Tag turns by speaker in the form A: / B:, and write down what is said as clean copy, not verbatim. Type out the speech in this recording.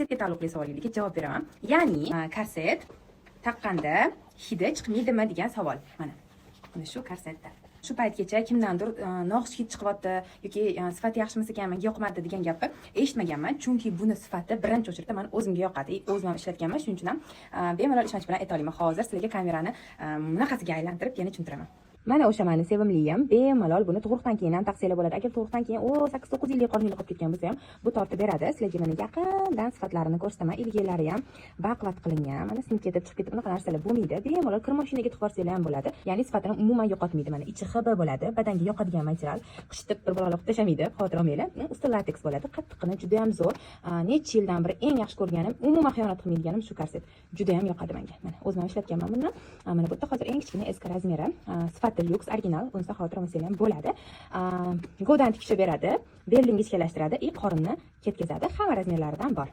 A: korsetga taalluqli savolingizga javob beraman. Ya'ni korset taqqanda hidi chiqmaydimi degan savol. Mana shu korsetda. Shu paytgacha kimdandir noxush hid chiqyapti yoki sifati yaxshimiz ekan, menga yoqmadi degan gapni eshitmaganman. Chunki buni sifati birinchi o'chirda men o'zimga yoqadi. O'zim ham ishlatganman, shuning uchun ham bemalol ishonch bilan ayta olaman. Hozir sizlarga kamerani bunaqasiga aylantirib yana tushuntiraman. Mana o'sha meni sevimliyim. Bemalol buni tug'ruqdan keyin ham taqsiylar bo'ladi. Agar tug'ruqdan keyin 8-9 yillik qorinli qolib ketgan bo'lsa ham, bu tortib beradi. Sizlarga mana yaqindan sifatlarini ko'rsataman. Ilgilari ham baquvvat qilingan. Mana sinib ketib, chiqib ketib, unaqa narsalar bo'lmaydi. Bemalol kir mashinaga tiqib yuborsanglar ham bo'ladi. Ya'ni sifatini umuman yo'qotmaydi. Mana ichi hb bo'ladi. Badanga yoqadigan material. Qishitib bir balolar qilib tashamaydi. Xavotir olmanglar. Usti lateks bo'ladi. Qattiqqina, juda ham zo'r. Necha yildan beri eng yaxshi ko'rganim, umuman xiyonat qilmaydiganim shu korset. Juda ham yoqadi menga. Mana o'zim ham ishlatganman buni. Mana bu yerda hozir eng kichkina S razmeri. Sifati lyuks, original. Bunisi xavotir olmasanglar ham bo'ladi. Go'dan tikishib beradi, belni ingichkalashtiradi, qorinni ketkazadi. Hamma razmerlaridan bor.